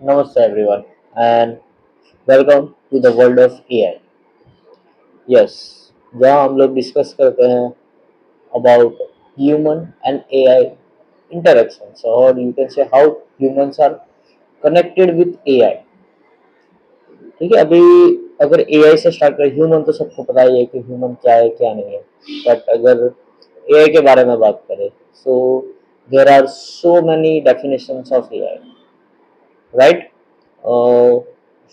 Namaste everyone and welcome to the world of AI. Yes, जहाँ हम लोग discuss करते हैं about human and AI interactions or you can say how humans are connected with AI. ठीक है, अभी अगर AI से स्टार्ट करें, ह्यूमन तो सबको पता ही है कि ह्यूमन क्या है क्या नहीं है, बट अगर AI के बारे में बात करें, so there are so many definitions of AI, right? Uh,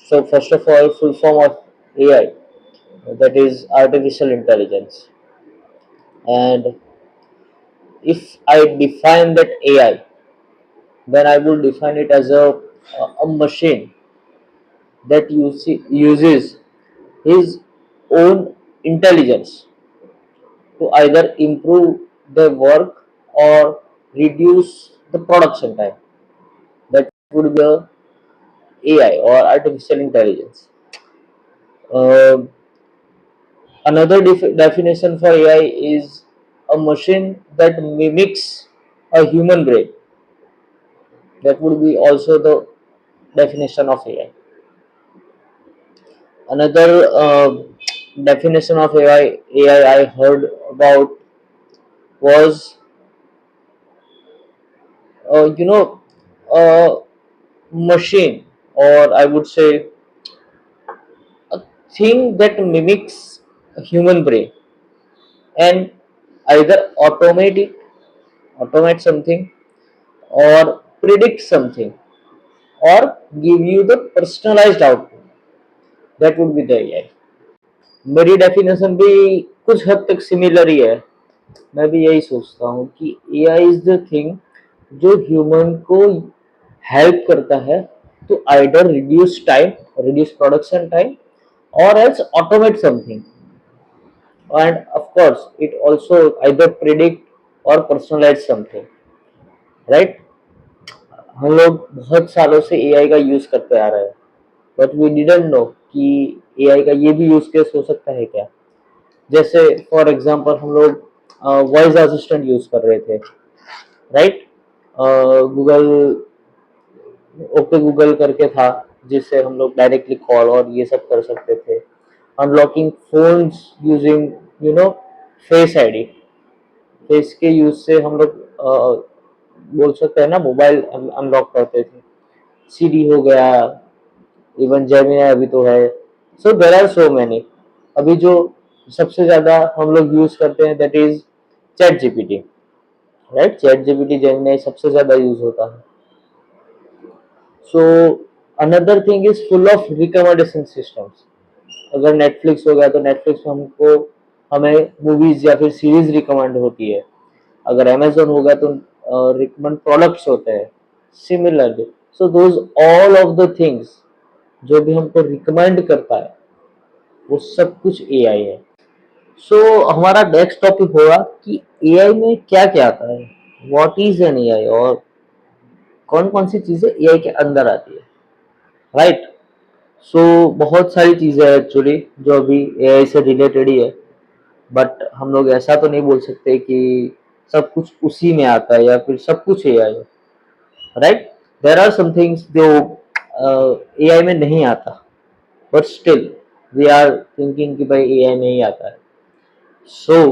so first of all, full form of AI, that is artificial intelligence. And if I define that AI, then I would define it as a machine that uses his own intelligence to either improve the work or reduce the production time. That would be a AI or artificial intelligence. Uh, Another definition for AI is a machine that mimics a human brain. That would be also the definition of AI. Another definition of AI I heard about was, you know, a machine, or I would say a thing that mimics a human brain and either automate something, or predict something, or give you the personalized output. That would be the AI. मेरी definition भी कुछ हद तक similar ही है। मैं भी यही सोचता हूँ कि AI इज द थिंग जो ह्यूमन को हेल्प करता है to either reduce production time or else automate something, and of course it also either predict or personalise something, right? हम लोग बहुत सालों से AI का यूज करते आ रहे हैं, बट वी डिडंट नो कि AI का ये भी यूज केस हो सकता है क्या। जैसे फॉर एग्जांपल हम लोग वॉइस असिस्टेंट यूज कर रहे थे, राइट? गूगल ओके गूगल करके था, जिससे हम लोग डायरेक्टली कॉल और ये सब कर सकते थे। Unlocking phones using face ID, face के यूज से हम लोग बोल सकते हैं ना, मोबाइल अनलॉक करते थे। सीडी हो गया, इवन जेमिनी अभी तो है। सो देर आर सो मैनी। अभी जो सबसे ज्यादा हम लोग यूज करते हैं that is chat GPT, right? Chat GPT Gemini सबसे ज्यादा यूज होता है। So another thing is full of recommendation systems. अगर नेटफ्लिक्स हो गया तो नेटफ्लिक्स में हमको हमें मूवीज या फिर सीरीज रिकमेंड होती है। अगर अमेजोन होगा तो रिकमेंड प्रोडक्ट्स होते हैं similarly. So those all of the things जो भी हमको रिकमेंड करता है वो सब कुछ एआई है। सो हमारा नेक्स्ट टॉपिक होगा कि एआई में क्या क्या आता है, व्हाट इज एन एआई, और कौन कौन सी चीजें एआई के अंदर आती है, राइट? सो बहुत सारी चीजें हैं एक्चुअली जो अभी एआई से रिलेटेड ही है, बट हम लोग ऐसा तो नहीं बोल सकते कि सब कुछ उसी में आता है या फिर सब कुछ एआई है, right? There are some things जो एआई में नहीं आता, but still we are thinking कि भाई एआई नहीं आता है। सो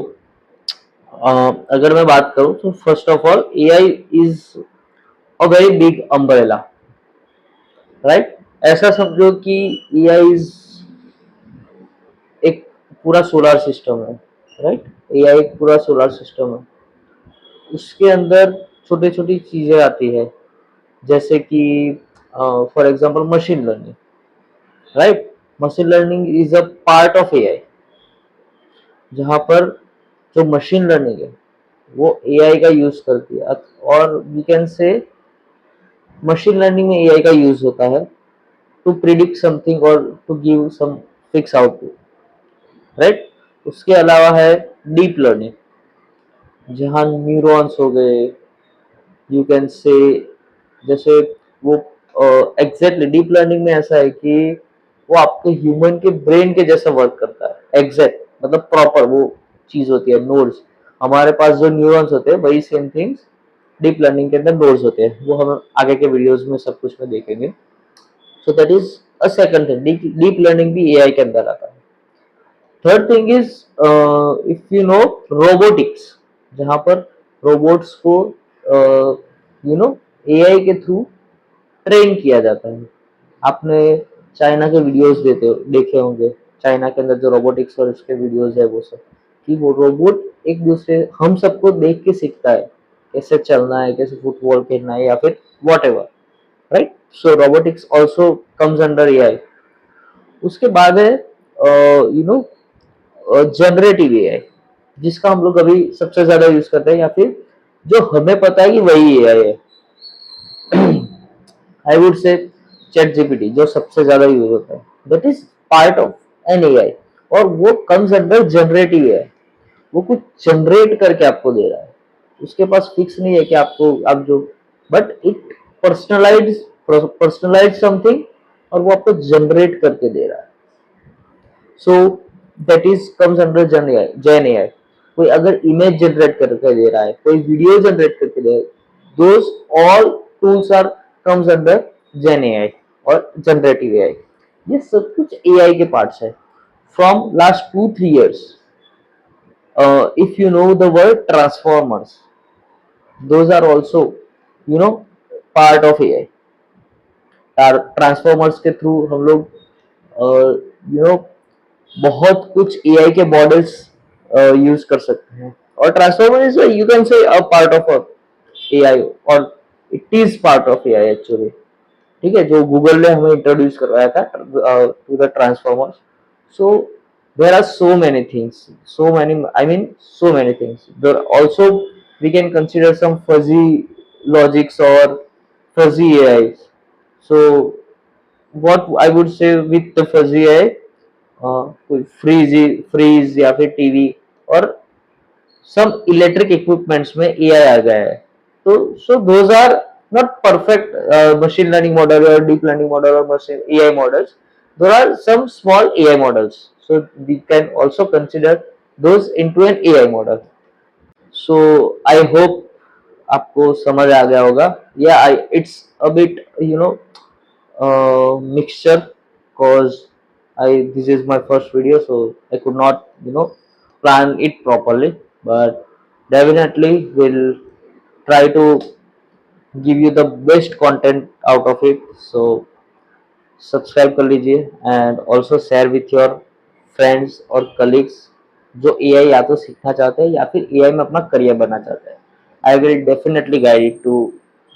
अगर मैं बात करूं तो first of all AI is a very big umbrella, right? ऐसा समझो कि एआई इज एक पूरा सोलर सिस्टम है, राइट? एआई एक पूरा सोलर सिस्टम है। उसके अंदर छोटी छोटी चीजें आती है, जैसे कि for example machine learning, right? Machine learning is a part of AI, जहां पर जो मशीन लर्निंग है वो एआई का यूज करती है, और we can say machine learning में एआई का यूज होता है टू प्रिडिक्ट समथिंग और to give some fix output, right? उसके अलावा है डीप लर्निंग, जहाँ न्यूरॉन्स हो गए, यू कैन से, जैसे वो एग्जैक्टली डीप लर्निंग में ऐसा है कि वो आपके ह्यूमन के ब्रेन के जैसा वर्क करता है, एग्जैक्ट मतलब प्रॉपर वो चीज होती है। नोड्स, हमारे पास जो न्यूरॉन्स होते हैं वही सेम थिंग्स डीप लर्निंग के अंदर नोड्स होते हैं, वो हम आगे के वीडियोस में सब कुछ में देखेंगे। सो that is a second thing, deep learning भी एआई के अंदर आता है। Third thing is if you know robotics, जहां पर रोबोट्स को यू नो एआई के थ्रू ट्रेन किया जाता है। आपने चाइना के वीडियोस देखे होंगे, चाइना के अंदर जो रोबोटिक्स और उसके वीडियोस है वो सब, कि वो रोबोट एक दूसरे हम सबको देख के सीखता है कैसे चलना है, कैसे फुटबॉल खेलना है या फिर what ever, right. So robotics also comes under AI. उसके बाद है यू नो जनरेटिव एआई, जिसका हम लोग अभी सबसे ज्यादा यूज करते हैं, या फिर जो हमें पता है कि वही एआई है। I would say chat GPT जो सबसे ज्यादा यूज होता है, that is part of an AI, और वो कम्स अंडर जनरेटिव एआई। वो कुछ जनरेट करके आपको दे रहा है, उसके पास फिक्स नहीं है कि आपको आप जो, but it personalize personalize something, और वो आपको जनरेट करके दे रहा है। So that is comes under gen AI. कोई अगर इमेज जनरेट करके दे रहा है, कोई वीडियो जनरेट करके दे रहा है, those all tools are comes under gen AI और जनरेटिव एआई। ये सब कुछ एआई के पार्ट्स है। From last 2-3 years, if you know the word transformers, those are also you know part of AI। Transformers के थ्रू हम लोग you know बहुत कुछ एआई के मॉडल्स यूज कर सकते हैं, और transformer is you can say a part of AI, और it is part of AI actually. ठीक है, जो गूगल ने हमें इंट्रोड्यूस करवाया था to the transformers. So there are so many things, so many, I mean so many things. There also we can consider some fuzzy logics or fuzzy AIs. So what I would say with the fuzzy AI, कोई freeze या फिर TV और some electric equipments में AI आ गया है, तो so those are not perfect machine learning model or deep learning model or machine AI models. There are some small AI models, so we can also consider those into an AI model. So I hope आपको समझ आ गया होगा। Yeah, it's a bit mixture, cause this is my first video, so I could not plan it properly, but definitely will try to give you the best content out of it। So subscribe कर लीजिए, and also share with your friends और colleagues जो AI या तो सीखना चाहते हैं या फिर एआई में अपना करियर बनना चाहते हैं। I will definitely guide to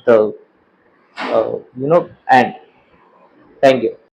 the end. Thank you.